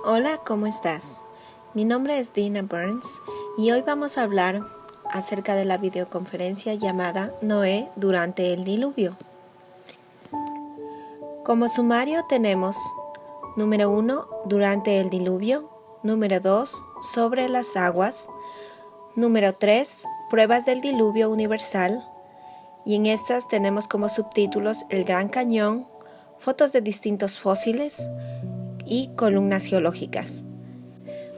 Hola, ¿cómo estás? Mi nombre es Dina Burns y hoy vamos a hablar acerca de la videoconferencia llamada Noé durante el diluvio. Como sumario tenemos número 1, durante el diluvio, número 2, sobre las aguas, número 3, pruebas del diluvio universal, y en estas tenemos como subtítulos el Gran Cañón, fotos de distintos fósiles y columnas geológicas.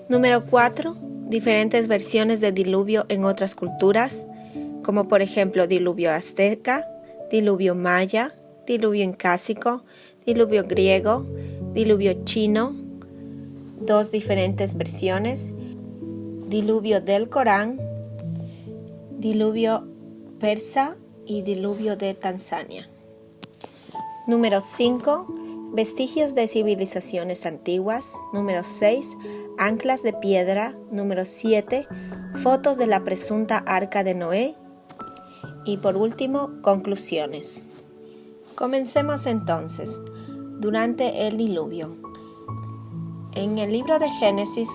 Número 4, diferentes versiones de diluvio en otras culturas, como por ejemplo diluvio azteca, diluvio maya, diluvio incásico, diluvio griego, diluvio chino, 2 diferentes versiones, diluvio del Corán, diluvio persa y diluvio de Tanzania. Número 5, vestigios de civilizaciones antiguas. Número 6, anclas de piedra. Número 7, fotos de la presunta arca de Noé. Y por último, conclusiones. Comencemos entonces. Durante el diluvio. En el libro de Génesis,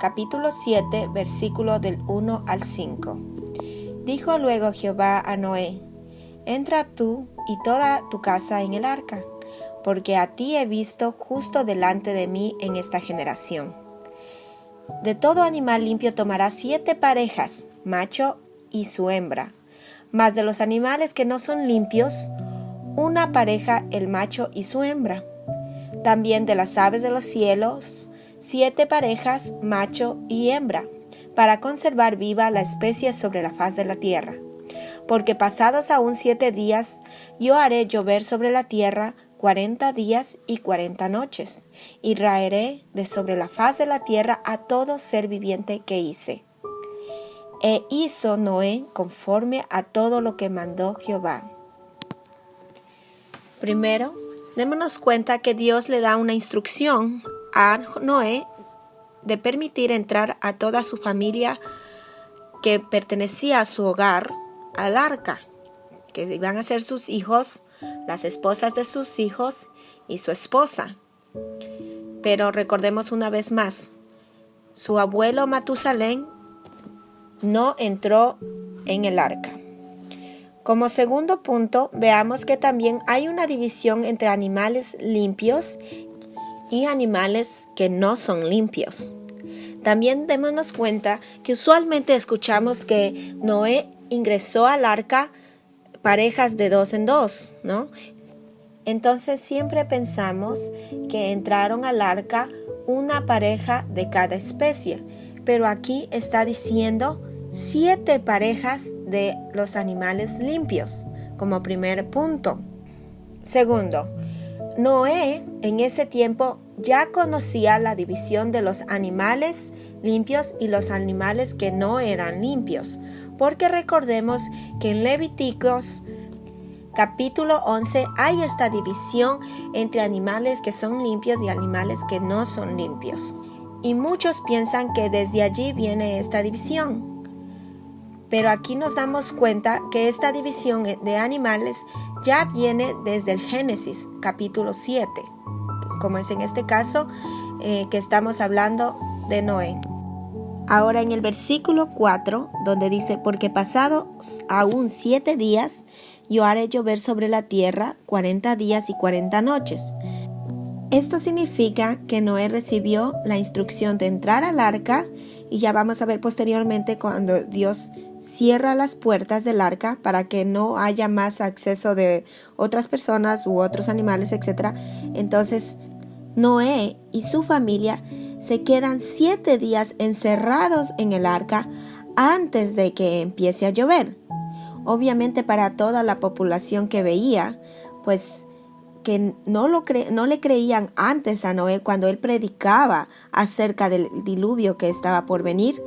capítulo 7, versículo del 1 al 5. Dijo luego Jehová a Noé: entra tú y toda tu casa en el arca, porque a ti he visto justo delante de mí en esta generación. De todo animal limpio tomarás 7 parejas, macho y su hembra, mas de los animales que no son limpios, una pareja el macho y su hembra. También de las aves de los cielos, 7 parejas, macho y hembra, para conservar viva la especie sobre la faz de la tierra. Porque pasados aún 7 días, yo haré llover sobre la tierra 40 días y 40 noches, y raeré de sobre la faz de la tierra a todo ser viviente que hice. E hizo Noé conforme a todo lo que mandó Jehová. Primero, démonos cuenta que Dios le da una instrucción a Noé de permitir entrar a toda su familia que pertenecía a su hogar al arca, que iban a ser sus hijos, las esposas de sus hijos y su esposa. Pero recordemos una vez más, su abuelo Matusalén no entró en el arca. Como segundo punto, veamos que también hay una división entre animales limpios y animales que no son limpios. También démonos cuenta que usualmente escuchamos que Noé ingresó al arca parejas de 2 en 2, ¿no? Entonces siempre pensamos que entraron al arca una pareja de cada especie, pero aquí está diciendo 7 parejas de los animales limpios, como primer punto. Segundo, Noé en ese tiempo ya conocía la división de los animales limpios y los animales que no eran limpios, porque recordemos que en Levíticos capítulo 11 hay esta división entre animales que son limpios y animales que no son limpios. Y muchos piensan que desde allí viene esta división. Pero aquí nos damos cuenta que esta división de animales ya viene desde el Génesis capítulo 7, como es en este caso que estamos hablando de Noé. Ahora en el versículo 4, donde dice: porque pasados aún 7 días, yo haré llover sobre la tierra 40 días y 40 noches. Esto significa que Noé recibió la instrucción de entrar al arca, y ya vamos a ver posteriormente cuando Dios cierra las puertas del arca para que no haya más acceso de otras personas u otros animales, etc. Entonces, Noé y su familia se quedan 7 días encerrados en el arca antes de que empiece a llover. Obviamente para toda la población que veía, pues que no le creían antes a Noé cuando él predicaba acerca del diluvio que estaba por venir,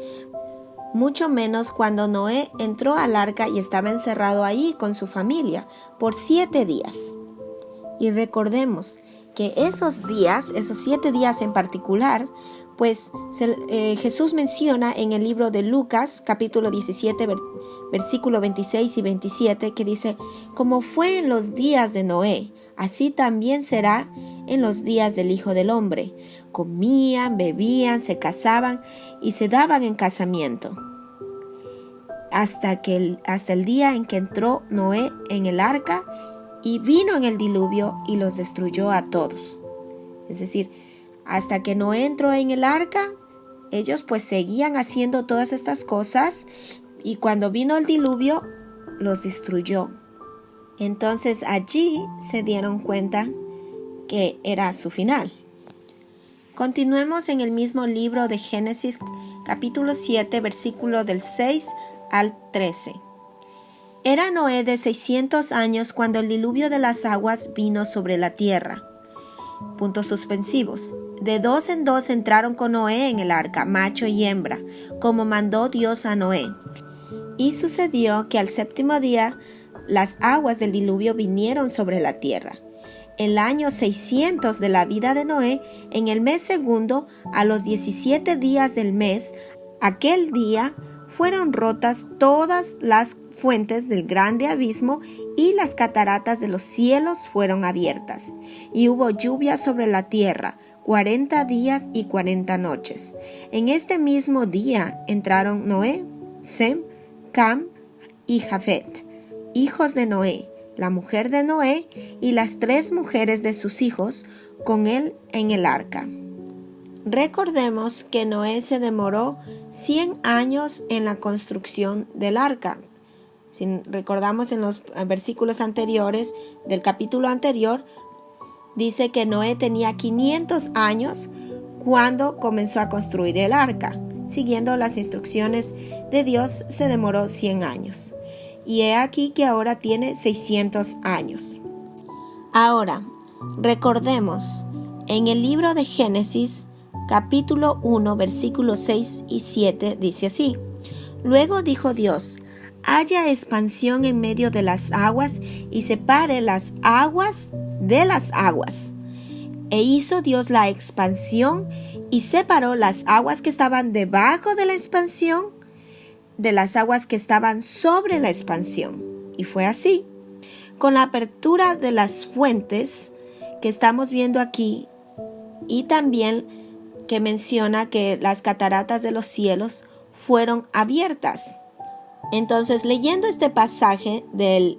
mucho menos cuando Noé entró al arca y estaba encerrado ahí con su familia por 7 días. Y recordemos que esos días, esos 7 días en particular, pues Jesús menciona en el libro de Lucas, capítulo 17, versículo 26 y 27, que dice: como fue en los días de Noé, así también será en los días del Hijo del Hombre. Comían, bebían, se casaban y se daban en casamiento. Hasta el día en que entró Noé en el arca y vino en el diluvio y los destruyó a todos. Es decir, hasta que Noé entró en el arca, ellos pues seguían haciendo todas estas cosas y cuando vino el diluvio, los destruyó. Entonces allí se dieron cuenta que era su final. Continuemos en el mismo libro de Génesis, capítulo 7, versículo del 6 al 13. Era Noé de 600 años cuando el diluvio de las aguas vino sobre la tierra. Puntos suspensivos. De 2 en 2 entraron con Noé en el arca, macho y hembra, como mandó Dios a Noé. Y sucedió que al 7º día las aguas del diluvio vinieron sobre la tierra. El año 600 de la vida de Noé, en el mes segundo, a los 17 días del mes, aquel día fueron rotas todas las fuentes del grande abismo y las cataratas de los cielos fueron abiertas. Y hubo lluvia sobre la tierra, 40 días y 40 noches. En este mismo día entraron Noé, Sem, Cam y Jafet, hijos de Noé, la mujer de Noé y las 3 mujeres de sus hijos con él en el arca. Recordemos que Noé se demoró 100 años en la construcción del arca. Si recordamos en los versículos anteriores del capítulo anterior, dice que Noé tenía 500 años cuando comenzó a construir el arca. Siguiendo las instrucciones de Dios, se demoró 100 años. Y he aquí que ahora tiene 600 años. Ahora, recordemos, en el libro de Génesis, capítulo 1, versículos 6 y 7, dice así: Luego dijo Dios: haya expansión en medio de las aguas y separe las aguas de las aguas. E hizo Dios la expansión y separó las aguas que estaban debajo de la expansión de las aguas que estaban sobre la expansión. Y fue así. Con la apertura de las fuentes que estamos viendo aquí, y también que menciona que las cataratas de los cielos fueron abiertas. Entonces, leyendo este pasaje de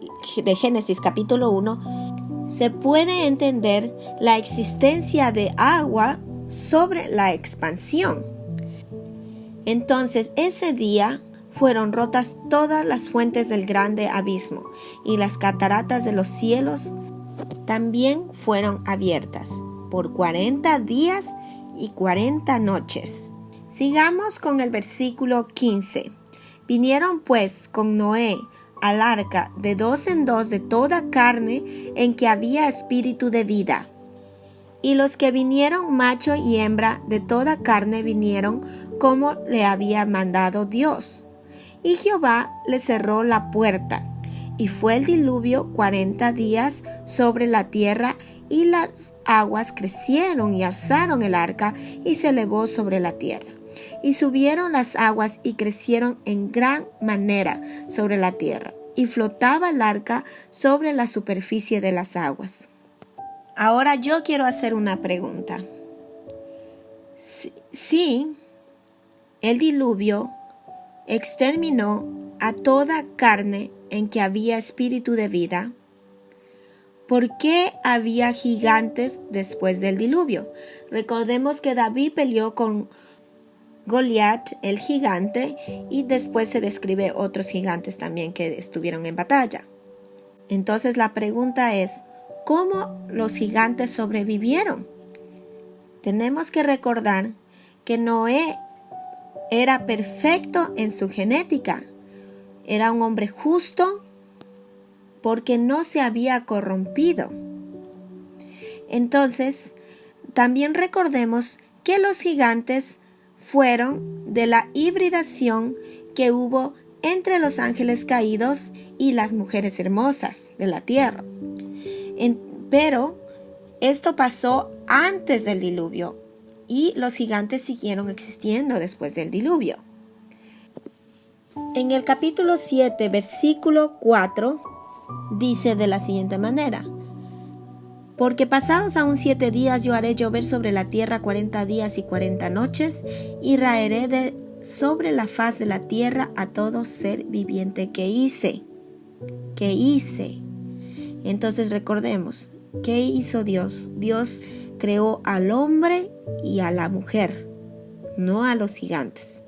Génesis capítulo 1, se puede entender la existencia de agua sobre la expansión. Entonces, ese día fueron rotas todas las fuentes del grande abismo y las cataratas de los cielos también fueron abiertas por 40 días y 40 noches. Sigamos con el versículo 15. Vinieron pues con Noé al arca de 2 en 2 de toda carne en que había espíritu de vida. Y los que vinieron macho y hembra de toda carne vinieron como le había mandado Dios. Y Jehová le cerró la puerta, y fue el diluvio 40 días sobre la tierra, y las aguas crecieron y alzaron el arca, y se elevó sobre la tierra. Y subieron las aguas y crecieron en gran manera sobre la tierra, y flotaba el arca sobre la superficie de las aguas. Ahora yo quiero hacer una pregunta. Si el diluvio exterminó a toda carne en que había espíritu de vida, ¿por qué había gigantes después del diluvio? Recordemos que David peleó con Goliat, el gigante, y después se describe otros gigantes también que estuvieron en batalla. Entonces la pregunta es, ¿cómo los gigantes sobrevivieron? Tenemos que recordar que Noé era perfecto en su genética. Era un hombre justo porque no se había corrompido. Entonces, también recordemos que los gigantes fueron de la hibridación que hubo entre los ángeles caídos y las mujeres hermosas de la tierra. Pero esto pasó antes del diluvio y los gigantes siguieron existiendo después del diluvio. En el capítulo 7, versículo 4, dice de la siguiente manera: Porque pasados aún 7 días yo haré llover sobre la tierra 40 días y 40 noches, y raeré sobre la faz de la tierra a todo ser viviente que hice. Entonces recordemos, ¿qué hizo Dios? Dios creó al hombre y a la mujer, no a los gigantes.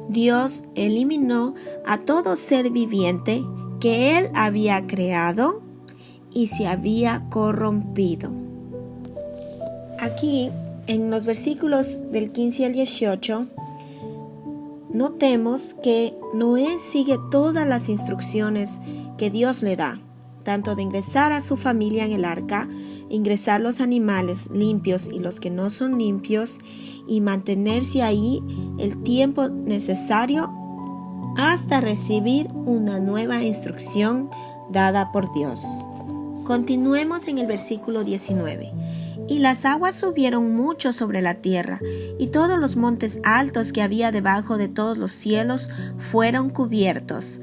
Dios eliminó a todo ser viviente que Él había creado y se había corrompido. Aquí, en los versículos del 15 al 18, notemos que Noé sigue todas las instrucciones que Dios le da, tanto de ingresar a su familia en el arca, ingresar los animales limpios y los que no son limpios, y mantenerse ahí el tiempo necesario hasta recibir una nueva instrucción dada por Dios. Continuemos en el versículo 19. Y las aguas subieron mucho sobre la tierra, y todos los montes altos que había debajo de todos los cielos fueron cubiertos.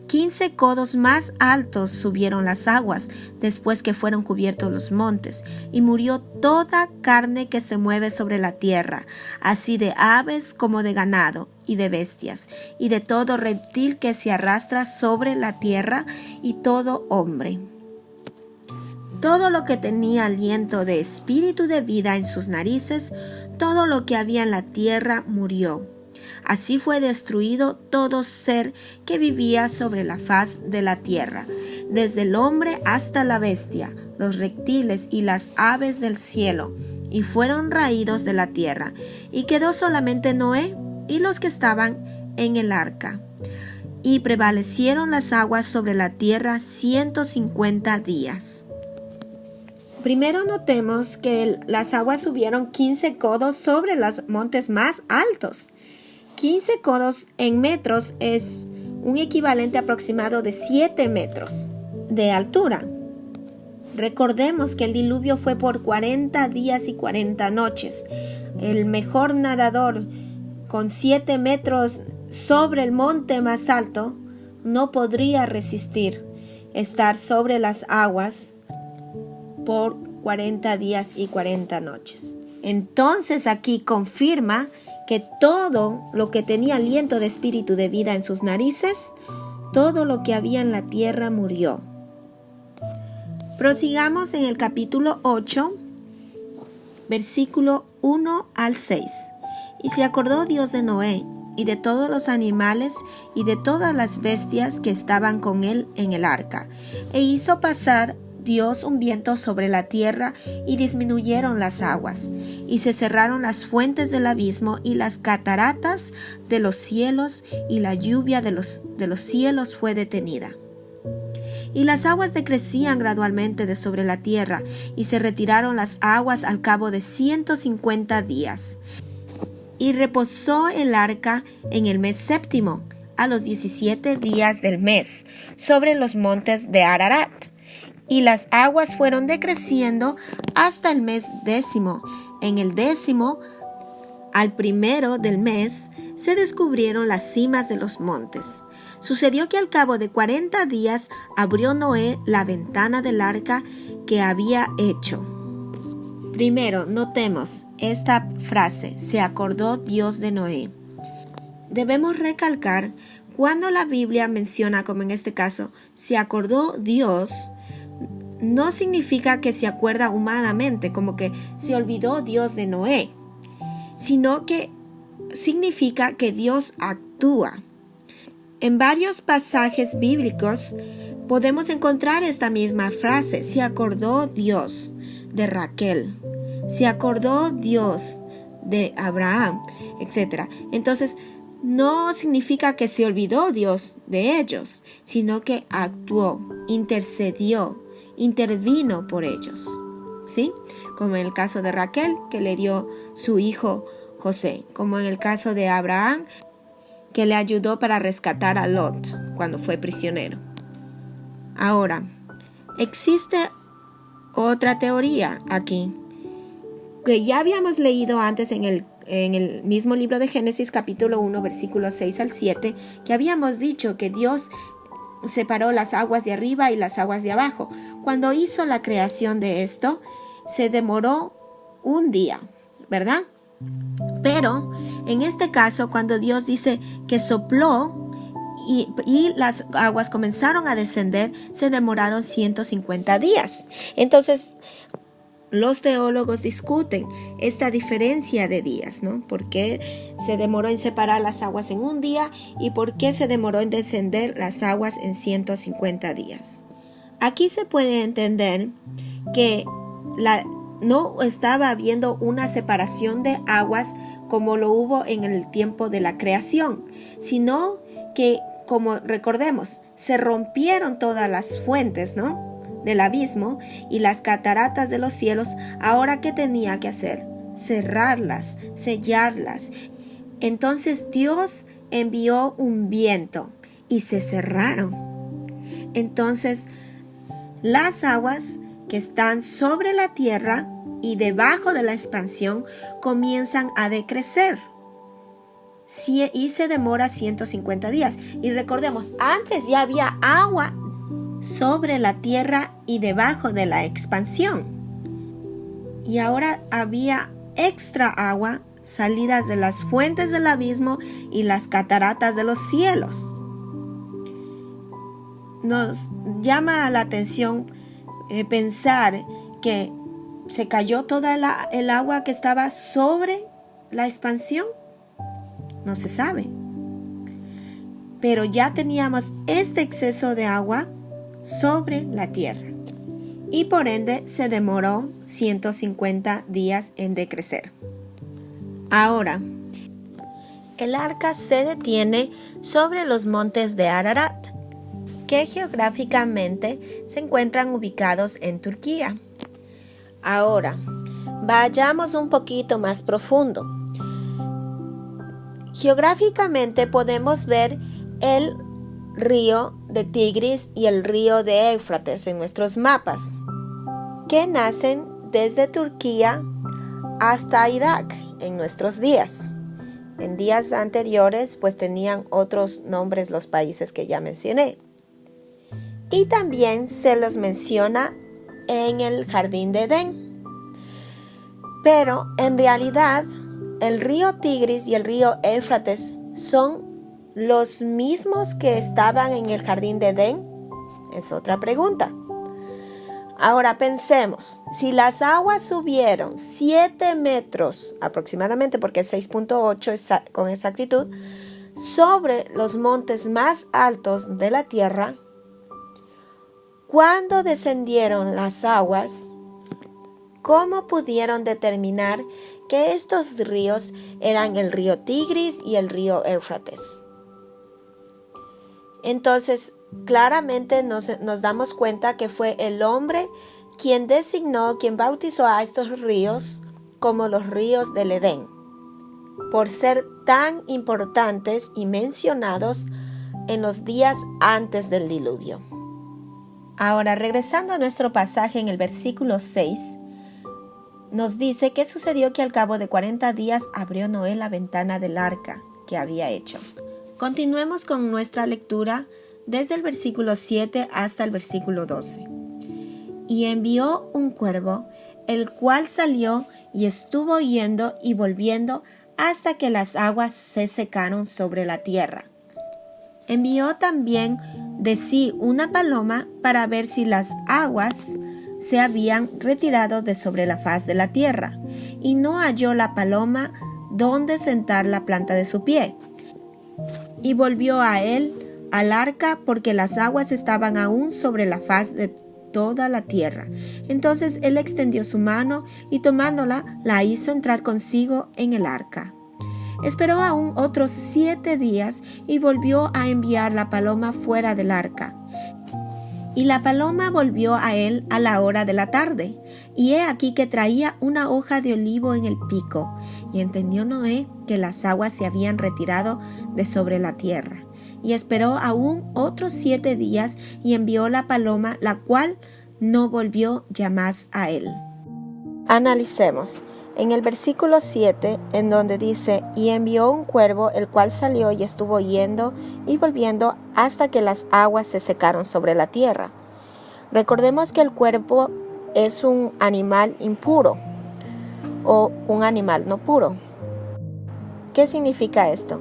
15 codos más altos subieron las aguas después que fueron cubiertos los montes, y murió toda carne que se mueve sobre la tierra, así de aves como de ganado y de bestias, y de todo reptil que se arrastra sobre la tierra, y todo hombre. Todo lo que tenía aliento de espíritu de vida en sus narices, todo lo que había en la tierra murió. Así fue destruido todo ser que vivía sobre la faz de la tierra, desde el hombre hasta la bestia, los reptiles y las aves del cielo, y fueron raídos de la tierra, y quedó solamente Noé y los que estaban en el arca. Y prevalecieron las aguas sobre la tierra 150 días. Primero notemos que las aguas subieron 15 codos sobre los montes más altos. 15 codos en metros es un equivalente aproximado de 7 metros de altura. Recordemos que el diluvio fue por 40 días y 40 noches. El mejor nadador con 7 metros sobre el monte más alto no podría resistir estar sobre las aguas por 40 días y 40 noches. Entonces aquí confirma que todo lo que tenía aliento de espíritu de vida en sus narices, todo lo que había en la tierra murió. Prosigamos en el capítulo 8, versículo 1 al 6. Y se acordó Dios de Noé y de todos los animales y de todas las bestias que estaban con él en el arca, e hizo pasar Dios un viento sobre la tierra, y disminuyeron las aguas, y se cerraron las fuentes del abismo y las cataratas de los cielos, y la lluvia de los cielos fue detenida. Y las aguas decrecían gradualmente de sobre la tierra, y se retiraron las aguas al cabo de 150 días. Y reposó el arca en el mes séptimo, a los 17 días del mes, sobre los montes de Ararat. Y las aguas fueron decreciendo hasta el mes 10. En el 10, al primero del mes, se descubrieron las cimas de los montes. Sucedió que al cabo de 40 días abrió Noé la ventana del arca que había hecho. Primero, notemos esta frase: se acordó Dios de Noé. Debemos recalcar, cuando la Biblia menciona, como en este caso, se acordó Dios, no significa que se acuerda humanamente, como que se olvidó Dios de Noé, sino que significa que Dios actúa. En varios pasajes bíblicos podemos encontrar esta misma frase: se acordó Dios de Raquel, se acordó Dios de Abraham, etc. Entonces, no significa que se olvidó Dios de ellos, sino que actuó, intervino por ellos, ¿sí? Como en el caso de Raquel, que le dio su hijo José, como en el caso de Abraham, que le ayudó para rescatar a Lot cuando fue prisionero. Ahora, existe otra teoría aquí, que ya habíamos leído antes en el mismo libro de Génesis, capítulo 1, versículos 6 al 7, que habíamos dicho que Dios separó las aguas de arriba y las aguas de abajo. cuando hizo la creación de esto, se demoró un día, ¿verdad? Pero en este caso, cuando Dios dice que sopló y las aguas comenzaron a descender, se demoraron 150 días. Entonces, los teólogos discuten esta diferencia de días, ¿no? ¿Por qué se demoró en separar las aguas en un día y por qué se demoró en descender las aguas en 150 días? Aquí se puede entender que no estaba habiendo una separación de aguas como lo hubo en el tiempo de la creación, sino que, como recordemos, se rompieron todas las fuentes, ¿no?, del abismo y las cataratas de los cielos. Ahora, ¿qué tenía que hacer? Cerrarlas, sellarlas. Entonces Dios envió un viento y se cerraron. Entonces, las aguas que están sobre la tierra y debajo de la expansión comienzan a decrecer. Y se demora 150 días. Y recordemos, antes ya había agua sobre la tierra y debajo de la expansión. Y ahora había extra agua salidas de las fuentes del abismo y las cataratas de los cielos. Nos llama la atención pensar que se cayó toda el agua que estaba sobre la expansión. No se sabe. Pero ya teníamos este exceso de agua sobre la tierra y por ende se demoró 150 días en decrecer. Ahora, el arca se detiene sobre los montes de Ararat, que geográficamente se encuentran ubicados en Turquía. Ahora, vayamos un poquito más profundo. Geográficamente podemos ver el río de Tigris y el río de Éufrates en nuestros mapas, que nacen desde Turquía hasta Irak en nuestros días. En días anteriores pues tenían otros nombres los países que ya mencioné. Y también se los menciona en el Jardín de Edén. Pero en realidad el río Tigris y el río Éufrates son los mismos que estaban en el Jardín de Edén. Es otra pregunta. Ahora pensemos, si las aguas subieron 7 metros aproximadamente, porque es 6.8 con exactitud, sobre los montes más altos de la tierra, ¿cuándo descendieron las aguas? ¿Cómo pudieron determinar que estos ríos eran el río Tigris y el río Éufrates? Entonces, claramente nos damos cuenta que fue el hombre quien bautizó a estos ríos como los ríos del Edén, por ser tan importantes y mencionados en los días antes del diluvio. Ahora, regresando a nuestro pasaje en el versículo 6, nos dice que sucedió que al cabo de 40 días abrió Noé la ventana del arca que había hecho. Continuemos con nuestra lectura desde el versículo 7 hasta el versículo 12. Y envió un cuervo, el cual salió y estuvo yendo y volviendo hasta que las aguas se secaron sobre la tierra. Envió también de sí una paloma para ver si las aguas se habían retirado de sobre la faz de la tierra, y no halló la paloma donde sentar la planta de su pie. Y volvió a él al arca, porque las aguas estaban aún sobre la faz de toda la tierra. Entonces él extendió su mano y tomándola, la hizo entrar consigo en el arca. Esperó aún otros 7 días y volvió a enviar la paloma fuera del arca. Y la paloma volvió a él a la hora de la tarde, y he aquí que traía una hoja de olivo en el pico. Y entendió Noé que las aguas se habían retirado de sobre la tierra. Y esperó aún otros 7 días y envió la paloma, la cual no volvió ya más a él. Analicemos. En el versículo 7, en donde dice, y envió un cuervo, el cual salió y estuvo yendo y volviendo hasta que las aguas se secaron sobre la tierra. Recordemos que el cuervo es un animal impuro o un animal no puro. ¿Qué significa esto?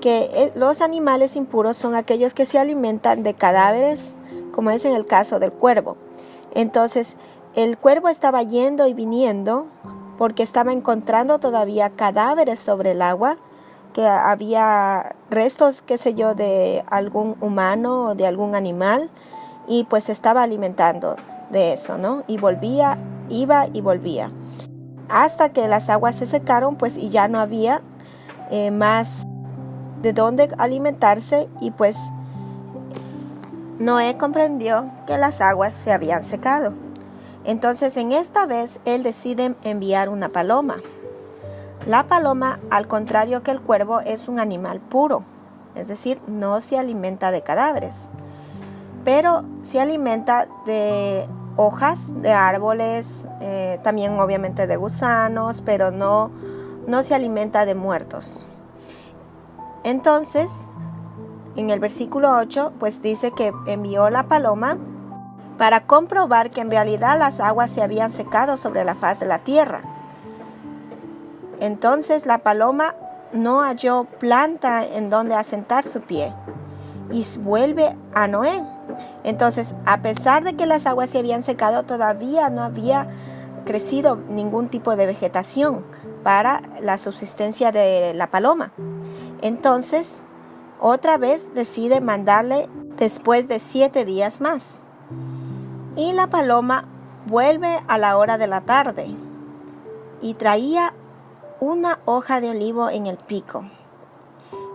Que los animales impuros son aquellos que se alimentan de cadáveres, como es en el caso del cuervo. Entonces, el cuervo estaba yendo y viniendo porque estaba encontrando todavía cadáveres sobre el agua, que había restos, qué sé yo, de algún humano o de algún animal, y pues se estaba alimentando de eso, ¿no? Y volvía, iba y volvía. Hasta que las aguas se secaron, pues, y ya no había más de dónde alimentarse, y pues Noé comprendió que las aguas se habían secado. Entonces en esta vez él decide enviar una paloma. La paloma, al contrario que el cuervo, es un animal puro, es decir, no se alimenta de cadáveres, pero se alimenta de hojas de árboles, también obviamente de gusanos, pero no se alimenta de muertos. Entonces, en el versículo 8, pues dice que envió la paloma para comprobar que en realidad las aguas se habían secado sobre la faz de la tierra. Entonces la paloma no halló planta en donde asentar su pie y vuelve a Noé. Entonces, a pesar de que las aguas se habían secado, todavía no había crecido ningún tipo de vegetación para la subsistencia de la paloma. Entonces, otra vez decide mandarle después de 7 días más. Y la paloma vuelve a la hora de la tarde y traía una hoja de olivo en el pico.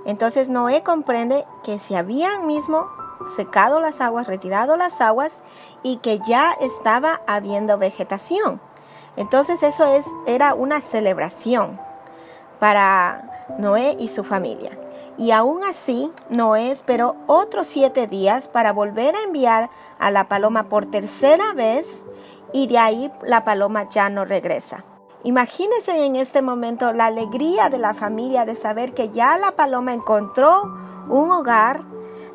Entonces Noé comprende que se habían mismo secado las aguas, retirado las aguas, y que ya estaba habiendo vegetación. Entonces eso era una celebración para Noé y su familia. Y aún así, Noé esperó otros 7 días para volver a enviar a la paloma por tercera vez, y de ahí la paloma ya no regresa. Imagínense en este momento la alegría de la familia de saber que ya la paloma encontró un hogar,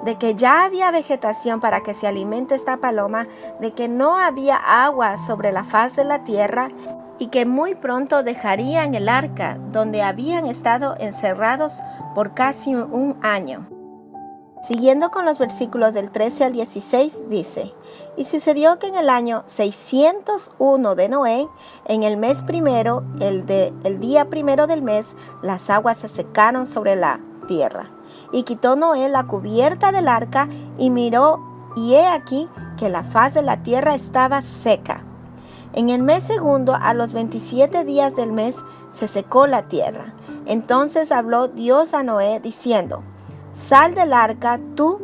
de que ya había vegetación para que se alimente esta paloma, de que no había agua sobre la faz de la tierra, y que muy pronto dejarían el arca donde habían estado encerrados por casi un año. Siguiendo con los versículos del 13 al 16, dice: Y sucedió que en el año 601 de Noé, en el mes primero, el día primero del mes, las aguas se secaron sobre la tierra. Y quitó Noé la cubierta del arca y miró, y he aquí que la faz de la tierra estaba seca. En el mes segundo, a los 27 días del mes, se secó la tierra. Entonces habló Dios a Noé diciendo: Sal del arca tú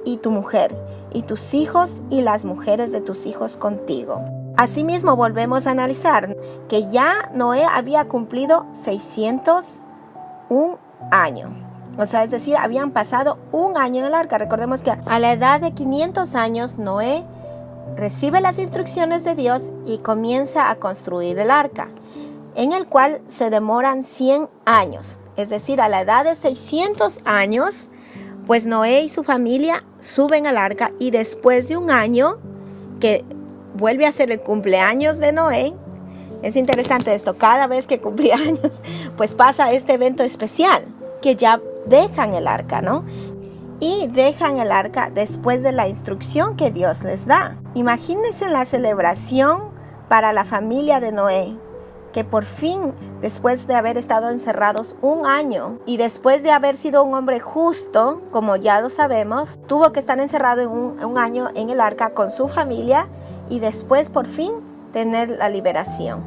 y tu mujer, y tus hijos y las mujeres de tus hijos contigo. Asimismo, volvemos a analizar que ya Noé había cumplido 601 años. O sea, es decir, habían pasado un año en el arca. Recordemos que a la edad de 500 años, Noé recibe las instrucciones de Dios y comienza a construir el arca, en el cual se demoran 100 años. Es decir, a la edad de 600 años, pues Noé y su familia suben al arca, y después de un año, que vuelve a ser el cumpleaños de Noé, es interesante esto, cada vez que cumplía años, pues pasa este evento especial, que ya dejan el arca, ¿no? Y dejan el arca después de la instrucción que Dios les da. Imagínense la celebración para la familia de Noé, que por fin, después de haber estado encerrados un año y después de haber sido un hombre justo, como ya lo sabemos, tuvo que estar encerrado en un año en el arca con su familia, y después por fin tener la liberación.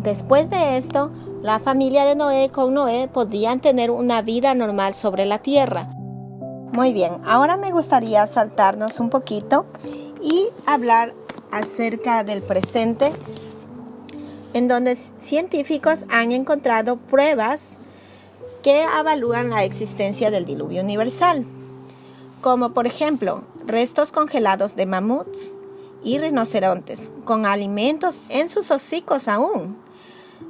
Después de esto, la familia de Noé con Noé podían tener una vida normal sobre la tierra. Muy bien, ahora me gustaría saltarnos un poquito y hablar acerca del presente, en donde científicos han encontrado pruebas que avalúan la existencia del diluvio universal, como por ejemplo restos congelados de mamuts y rinocerontes con alimentos en sus hocicos aún,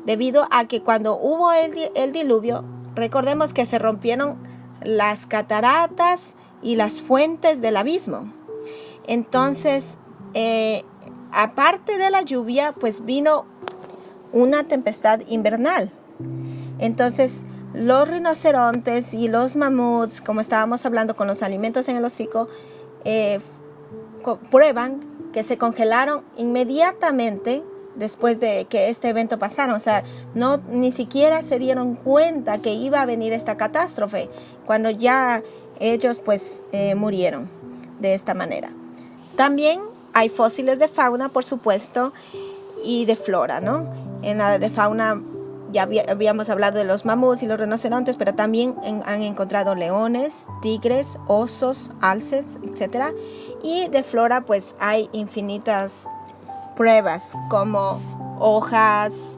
debido a que cuando hubo el diluvio, recordemos que se rompieron las cataratas y las fuentes del abismo. Entonces aparte de la lluvia, pues vino una tempestad invernal. Entonces, los rinocerontes y los mamuts, como estábamos hablando con los alimentos en el hocico, prueban que se congelaron inmediatamente después de que este evento pasara. O sea, ni siquiera se dieron cuenta que iba a venir esta catástrofe cuando ya ellos pues murieron de esta manera. También hay fósiles de fauna, por supuesto, y de flora, ¿no? En la de fauna ya habíamos hablado de los mamuts y los rinocerontes, pero también han encontrado leones, tigres, osos, alces, etc. Y de flora pues hay infinitas pruebas como hojas,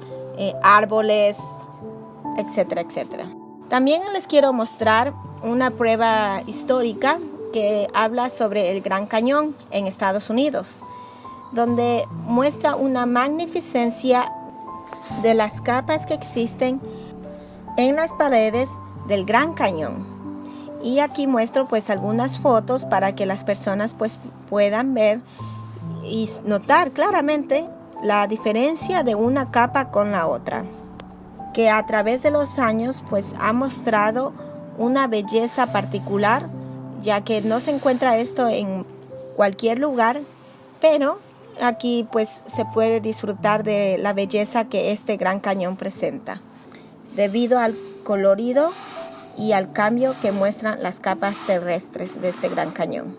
árboles, etcétera, etcétera. También les quiero mostrar una prueba histórica que habla sobre el Gran Cañón en Estados Unidos, donde muestra una magnificencia de las capas que existen en las paredes del Gran Cañón. Y aquí muestro pues algunas fotos para que las personas pues puedan ver y notar claramente la diferencia de una capa con la otra, que a través de los años pues ha mostrado una belleza particular, ya que no se encuentra esto en cualquier lugar, pero aquí pues se puede disfrutar de la belleza que este Gran Cañón presenta, debido al colorido y al cambio que muestran las capas terrestres de este Gran Cañón.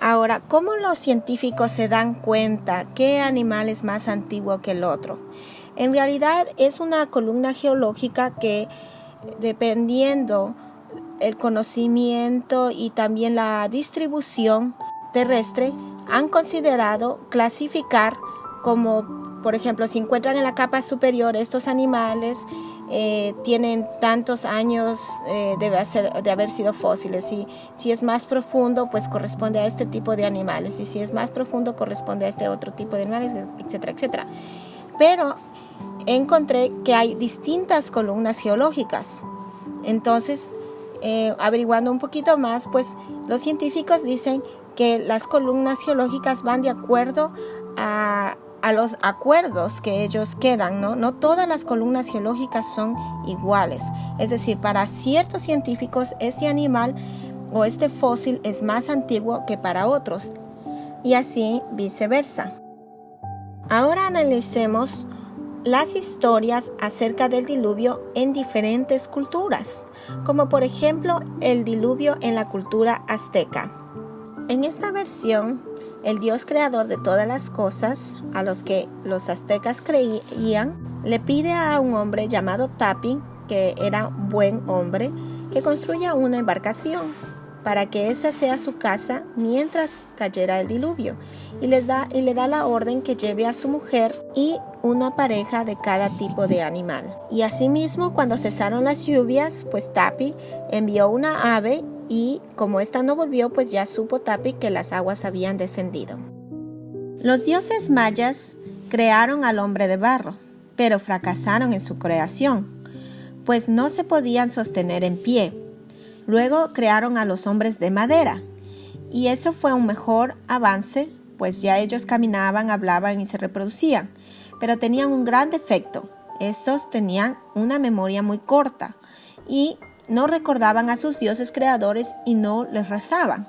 Ahora, ¿cómo los científicos se dan cuenta qué animal es más antiguo que el otro? En realidad es una columna geológica que, dependiendo el conocimiento y también la distribución terrestre, han considerado clasificar como, por ejemplo, si encuentran en la capa superior estos animales, tienen tantos años de haber sido fósiles. Si es más profundo, pues corresponde a este tipo de animales, y si es más profundo, corresponde a este otro tipo de animales, etcétera, etcétera. Pero encontré que hay distintas columnas geológicas. Entonces, averiguando un poquito más, pues los científicos dicen que las columnas geológicas van de acuerdo a los acuerdos que ellos quedan, ¿no? No todas las columnas geológicas son iguales. Es decir, para ciertos científicos este animal o este fósil es más antiguo que para otros, y así viceversa. Ahora analicemos las historias acerca del diluvio en diferentes culturas, como por ejemplo el diluvio en la cultura azteca. En esta versión, el Dios creador de todas las cosas, a los que los aztecas creían, le pide a un hombre llamado Tapi, que era un buen hombre, que construya una embarcación para que esa sea su casa mientras cayera el diluvio, y le da la orden que lleve a su mujer y una pareja de cada tipo de animal. Y asimismo, cuando cesaron las lluvias, pues Tapi envió una ave, y como ésta no volvió, pues ya supo Tapi que las aguas habían descendido. Los dioses mayas crearon al hombre de barro, pero fracasaron en su creación, pues no se podían sostener en pie. Luego crearon a los hombres de madera, y eso fue un mejor avance, pues ya ellos caminaban, hablaban y se reproducían, pero tenían un gran defecto. Estos tenían una memoria muy corta y no recordaban a sus dioses creadores y no les rezaban.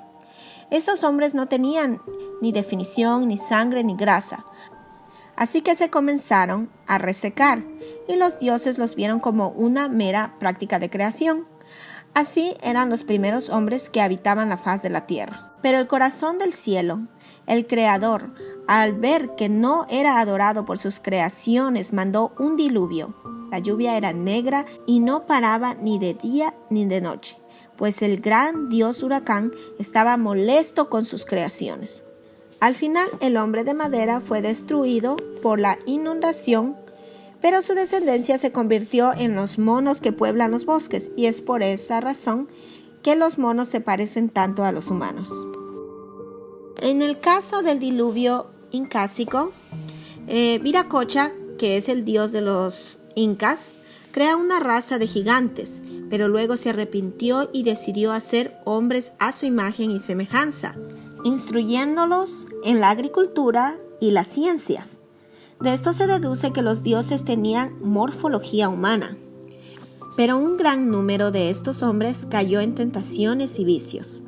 Estos hombres no tenían ni definición, ni sangre, ni grasa. Así que se comenzaron a resecar, y los dioses los vieron como una mera práctica de creación. Así eran los primeros hombres que habitaban la faz de la tierra. Pero el corazón del cielo, el Creador, al ver que no era adorado por sus creaciones, mandó un diluvio. La lluvia era negra y no paraba ni de día ni de noche, pues el gran dios huracán estaba molesto con sus creaciones. Al final, el hombre de madera fue destruido por la inundación, pero su descendencia se convirtió en los monos que pueblan los bosques, y es por esa razón que los monos se parecen tanto a los humanos. En el caso del diluvio incásico, Viracocha, que es el dios de los incas, crea una raza de gigantes, pero luego se arrepintió y decidió hacer hombres a su imagen y semejanza. instruyéndolos en la agricultura y las ciencias. De esto se deduce que los dioses tenían morfología humana. Pero un gran número de estos hombres cayó en tentaciones y vicios,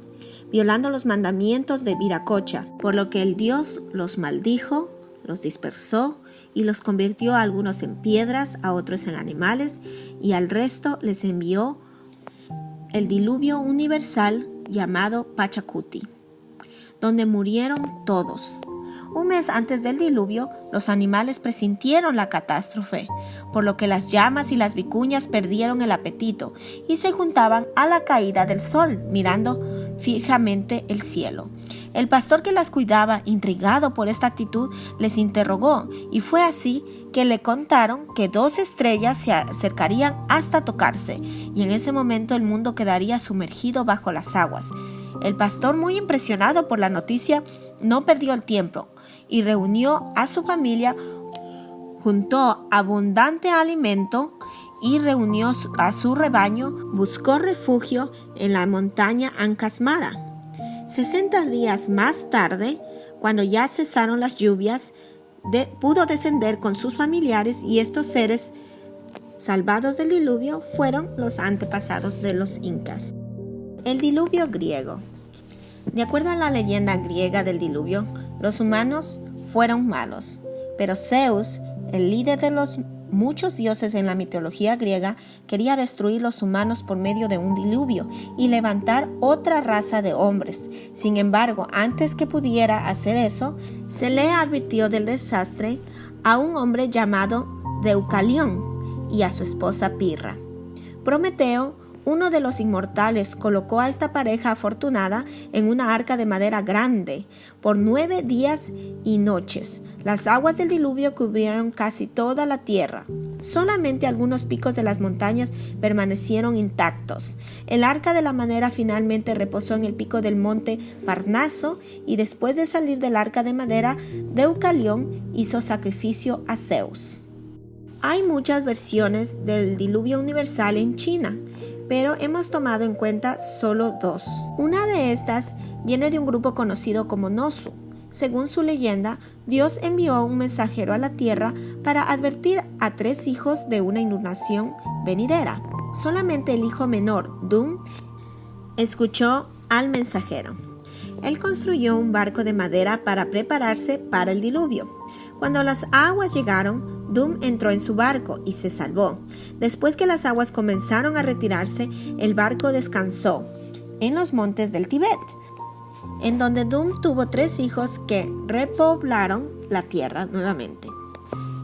violando los mandamientos de Viracocha, por lo que el dios los maldijo, los dispersó y los convirtió a algunos en piedras, a otros en animales, y al resto les envió el diluvio universal llamado Pachacuti, donde murieron todos. Un mes antes del diluvio, los animales presintieron la catástrofe, por lo que las llamas y las vicuñas perdieron el apetito y se juntaban a la caída del sol, mirando fijamente el cielo. El pastor que las cuidaba, intrigado por esta actitud, les interrogó, y fue así que le contaron que 2 estrellas se acercarían hasta tocarse, y en ese momento el mundo quedaría sumergido bajo las aguas. El pastor, muy impresionado por la noticia, no perdió el tiempo y reunió a su familia, juntó abundante alimento y reunió a su rebaño, buscó refugio en la montaña Ancasmara. 60 días más tarde, cuando ya cesaron las lluvias, pudo descender con sus familiares, y estos seres salvados del diluvio fueron los antepasados de los incas. El diluvio griego. De acuerdo a la leyenda griega del diluvio, los humanos fueron malos, pero Zeus, el líder de los muchos dioses en la mitología griega, quería destruir los humanos por medio de un diluvio y levantar otra raza de hombres. Sin embargo, antes que pudiera hacer eso, se le advirtió del desastre a un hombre llamado Deucalión y a su esposa Pirra. Prometeo, uno de los inmortales, colocó a esta pareja afortunada en una arca de madera grande por 9 días y noches. Las aguas del diluvio cubrieron casi toda la tierra. Solamente algunos picos de las montañas permanecieron intactos. El arca de la madera finalmente reposó en el pico del monte Parnaso, y después de salir del arca de madera, Deucalión hizo sacrificio a Zeus. Hay muchas versiones del diluvio universal en China, pero hemos tomado en cuenta solo 2. Una de estas viene de un grupo conocido como Nosu. Según su leyenda, Dios envió un mensajero a la tierra para advertir a 3 hijos de una inundación venidera. Solamente el hijo menor, Dum, escuchó al mensajero. Él construyó un barco de madera para prepararse para el diluvio. Cuando las aguas llegaron, Dum entró en su barco y se salvó. Después que las aguas comenzaron a retirarse, el barco descansó en los montes del Tíbet, en donde Dum tuvo 3 hijos que repoblaron la tierra nuevamente.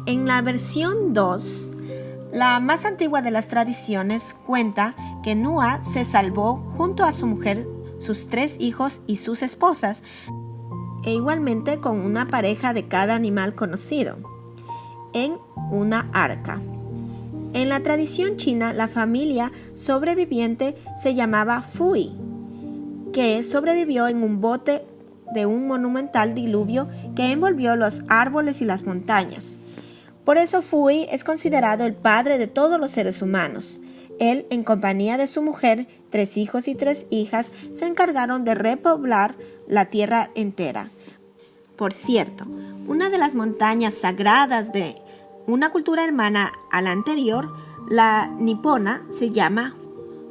En la versión 2, la más antigua de las tradiciones, cuenta que Nua se salvó junto a su mujer, sus 3 hijos y sus esposas, e igualmente con una pareja de cada animal conocido, en una arca. En la tradición china, la familia sobreviviente se llamaba Fui, que sobrevivió en un bote de un monumental diluvio que envolvió los árboles y las montañas. Por eso Fui es considerado el padre de todos los seres humanos. Él, en compañía de su mujer, 3 hijos y 3 hijas, se encargaron de repoblar la tierra entera. Por cierto, una de las montañas sagradas de una cultura hermana a la anterior, la nipona, se llama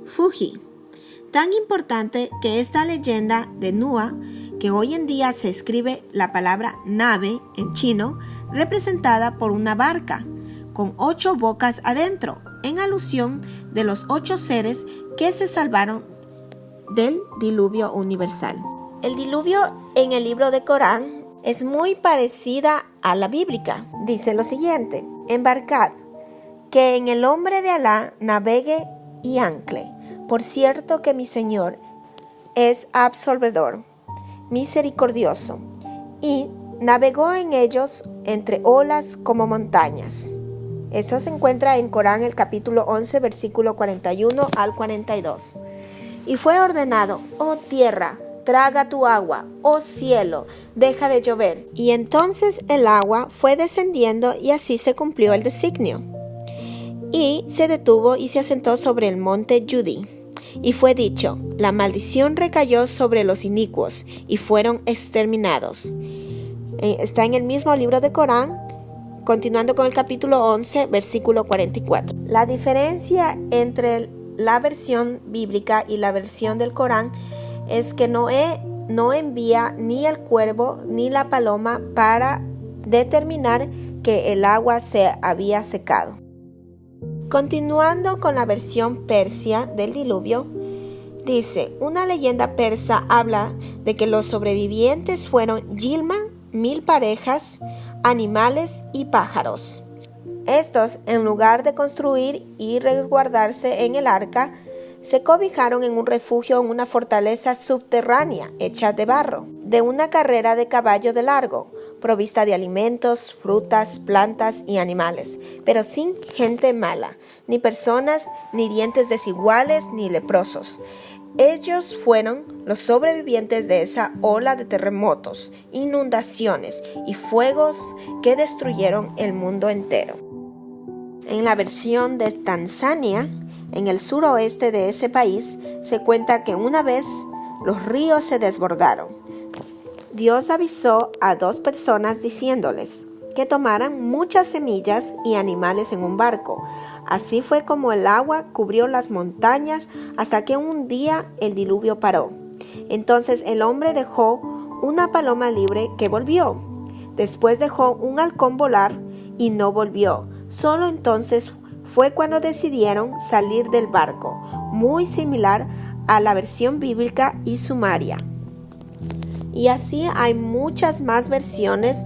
Fuji. Tan importante que esta leyenda de Nua, que hoy en día se escribe la palabra nave en chino, representada por una barca con 8 bocas adentro, en alusión de los 8 seres que se salvaron del diluvio universal. El diluvio en el libro de Corán es muy parecida a la bíblica. Dice lo siguiente: embarcad, que en el nombre de Alá navegue y ancle. Por cierto que mi Señor es absolvedor, misericordioso. Y navegó en ellos entre olas como montañas. Eso se encuentra en Corán, el capítulo 11, versículo 41 al 42. Y fue ordenado: oh tierra, traga tu agua, oh cielo, deja de llover. Y entonces el agua fue descendiendo, y así se cumplió el designio. Y se detuvo y se asentó sobre el monte Yudi. Y fue dicho: la maldición recayó sobre los inicuos y fueron exterminados. Está en el mismo libro de Corán, continuando con el capítulo 11, versículo 44. La diferencia entre la versión bíblica y la versión del Corán es que Noé no envía ni el cuervo ni la paloma para determinar que el agua se había secado. Continuando con la versión persia del diluvio, dice: una leyenda persa habla de que los sobrevivientes fueron Yilma, 1000 parejas, animales y pájaros. Estos, en lugar de construir y resguardarse en el arca, se cobijaron en un refugio en una fortaleza subterránea hecha de barro, de una carrera de caballo de largo, provista de alimentos, frutas, plantas y animales, pero sin gente mala, ni personas, ni dientes desiguales, ni leprosos. Ellos fueron los sobrevivientes de esa ola de terremotos, inundaciones y fuegos que destruyeron el mundo entero. En la versión de Tanzania, en el suroeste de ese país, se cuenta que una vez los ríos se desbordaron. Dios avisó a 2 personas diciéndoles que tomaran muchas semillas y animales en un barco. Así fue como el agua cubrió las montañas hasta que un día el diluvio paró. Entonces el hombre dejó una paloma libre que volvió. Después dejó un halcón volar y no volvió. Solo entonces fue cuando decidieron salir del barco, muy similar a la versión bíblica y sumaria. Y así hay muchas más versiones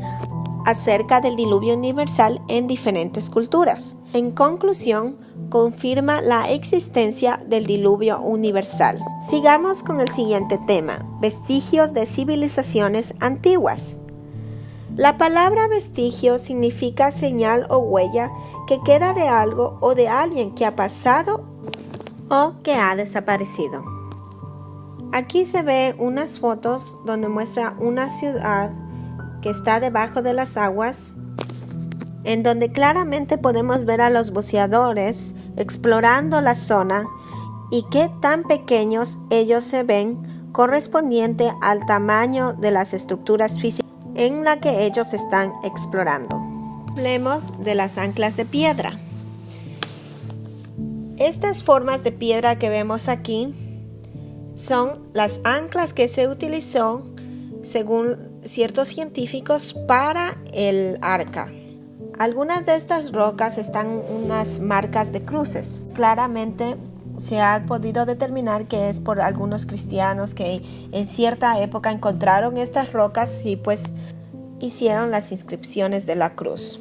acerca del diluvio universal en diferentes culturas. En conclusión, confirma la existencia del diluvio universal. Sigamos con el siguiente tema: vestigios de civilizaciones antiguas. La palabra vestigio significa señal o huella que queda de algo o de alguien que ha pasado o que ha desaparecido. Aquí se ve unas fotos donde muestra una ciudad que está debajo de las aguas, en donde claramente podemos ver a los buceadores explorando la zona y qué tan pequeños ellos se ven correspondiente al tamaño de las estructuras físicas en la que ellos están explorando. Hablemos de las anclas de piedra. Estas formas de piedra que vemos aquí son las anclas que se utilizó, según ciertos científicos, para el arca. Algunas de estas rocas están unas marcas de cruces. Claramente se ha podido determinar que es por algunos cristianos que en cierta época encontraron estas rocas y pues hicieron las inscripciones de la cruz.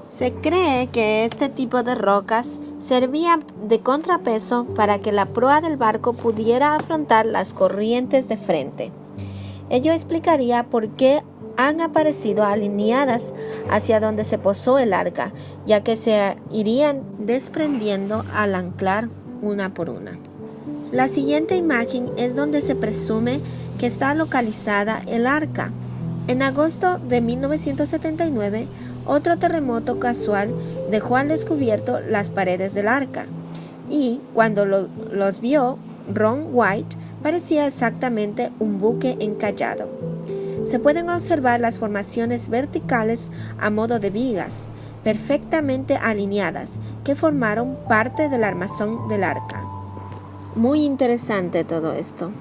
Se cree que este tipo de rocas servían de contrapeso para que la proa del barco pudiera afrontar las corrientes de frente. Ello explicaría por qué han aparecido alineadas hacia donde se posó el arca, ya que se irían desprendiendo al anclar una por una. La siguiente imagen es donde se presume que está localizada el arca. En agosto de 1979, otro terremoto casual dejó al descubierto las paredes del arca, y cuando los vio, Ron White parecía exactamente un buque encallado. Se pueden observar las formaciones verticales a modo de vigas, perfectamente alineadas, que formaron parte del armazón del arca. Muy interesante todo esto.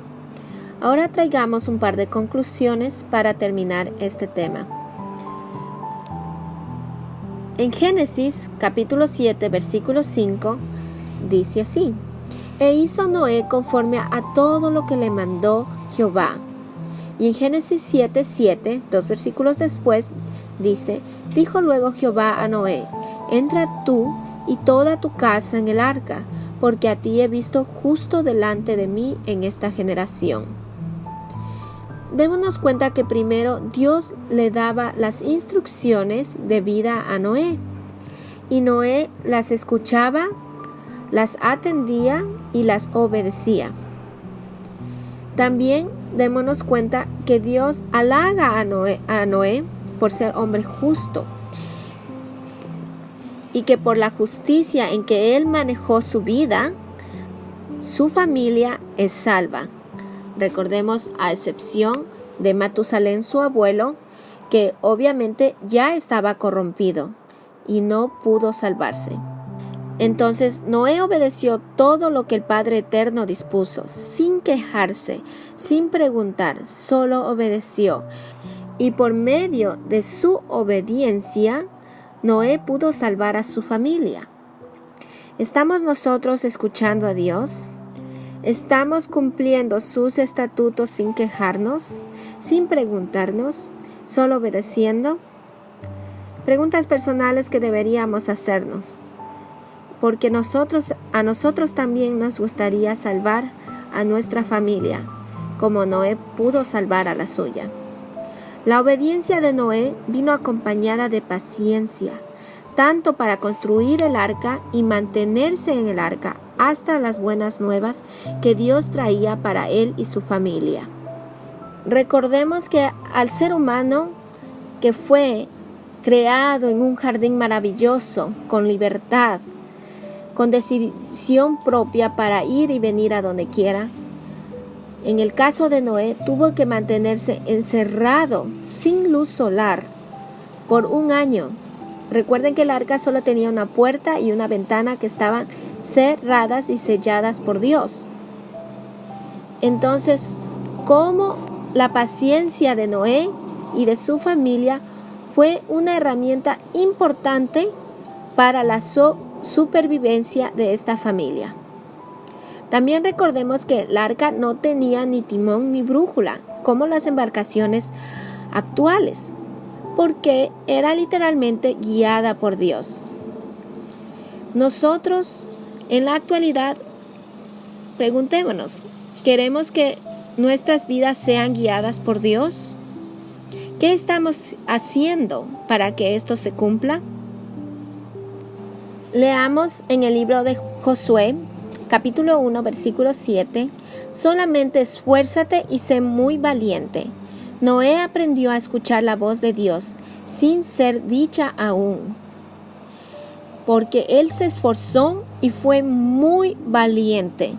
Ahora traigamos un par de conclusiones para terminar este tema. En Génesis capítulo 7, versículo 5, dice así: E hizo Noé conforme a todo lo que le mandó Jehová. Y en Génesis 7:7, 2 versículos después, dice: Dijo luego Jehová a Noé: Entra tú y toda tu casa en el arca, porque a ti he visto justo delante de mí en esta generación. Démonos cuenta que primero Dios le daba las instrucciones de vida a Noé, y Noé las escuchaba, las atendía y las obedecía. También démonos cuenta que Dios halaga a Noé por ser hombre justo, y que por la justicia en que él manejó su vida, su familia es salva. Recordemos, a excepción de Matusalén, su abuelo, que obviamente ya estaba corrompido y no pudo salvarse. Entonces Noé obedeció todo lo que el Padre Eterno dispuso, sin quejarse, sin preguntar, solo obedeció. Y por medio de su obediencia, Noé pudo salvar a su familia. ¿Estamos nosotros escuchando a Dios? ¿Estamos cumpliendo sus estatutos sin quejarnos, sin preguntarnos, solo obedeciendo? Preguntas personales que deberíamos hacernos, porque a nosotros también nos gustaría salvar a nuestra familia, como Noé pudo salvar a la suya. La obediencia de Noé vino acompañada de paciencia, tanto para construir el arca y mantenerse en el arca hasta las buenas nuevas que Dios traía para él y su familia. Recordemos que al ser humano que fue creado en un jardín maravilloso, con libertad, con decisión propia para ir y venir a donde quiera, en el caso de Noé tuvo que mantenerse encerrado sin luz solar por 1 año. Recuerden que el arca solo tenía una puerta y una ventana que estaban cerradas y selladas por Dios. Entonces, ¿cómo la paciencia de Noé y de su familia fue una herramienta importante para la supervivencia de esta familia? También recordemos que el arca no tenía ni timón ni brújula, como las embarcaciones actuales, porque era literalmente guiada por Dios. Nosotros, en la actualidad, preguntémonos, ¿queremos que nuestras vidas sean guiadas por Dios? ¿Qué estamos haciendo para que esto se cumpla? Leamos en el libro de Josué, capítulo 1, versículo 7, solamente esfuérzate y sé muy valiente. Noé aprendió a escuchar la voz de Dios sin ser dicha aún, porque él se esforzó y fue muy valiente.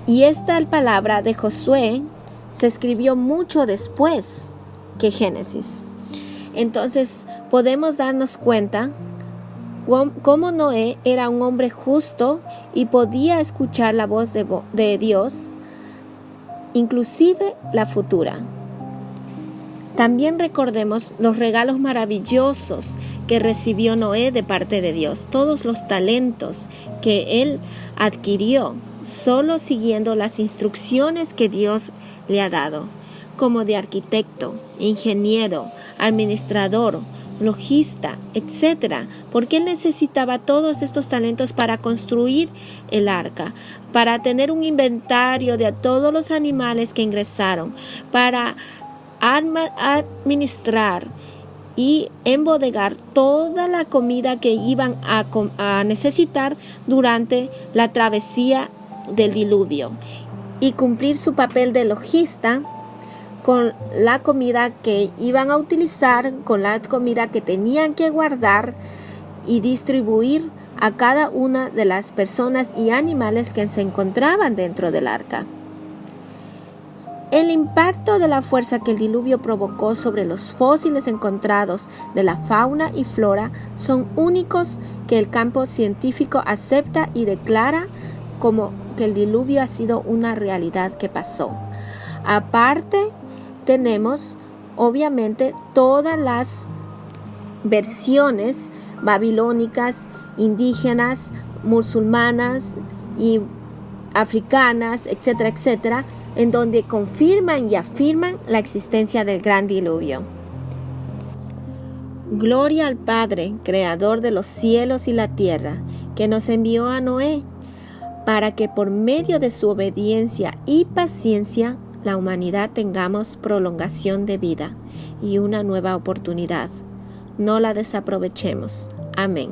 Y esta palabra de Josué se escribió mucho después que Génesis. Entonces podemos darnos cuenta cómo Noé era un hombre justo y podía escuchar la voz de Dios, inclusive la futura. También recordemos los regalos maravillosos que recibió Noé de parte de Dios, todos los talentos que él adquirió solo siguiendo las instrucciones que Dios le ha dado, como de arquitecto, ingeniero, administrador, logista, etc., porque él necesitaba todos estos talentos para construir el arca, para tener un inventario de todos los animales que ingresaron, para administrar y embodegar toda la comida que iban a necesitar durante la travesía del diluvio y cumplir su papel de logista con la comida que iban a utilizar, con la comida que tenían que guardar y distribuir a cada una de las personas y animales que se encontraban dentro del arca. El impacto de la fuerza que el diluvio provocó sobre los fósiles encontrados de la fauna y flora son únicos que el campo científico acepta y declara como que el diluvio ha sido una realidad que pasó. Aparte, tenemos obviamente todas las versiones babilónicas, indígenas, musulmanas y africanas, etcétera, etcétera, en donde confirman y afirman la existencia del gran diluvio. Gloria al Padre, creador de los cielos y la tierra, que nos envió a Noé, para que por medio de su obediencia y paciencia la humanidad tengamos prolongación de vida y una nueva oportunidad. No la desaprovechemos. Amén.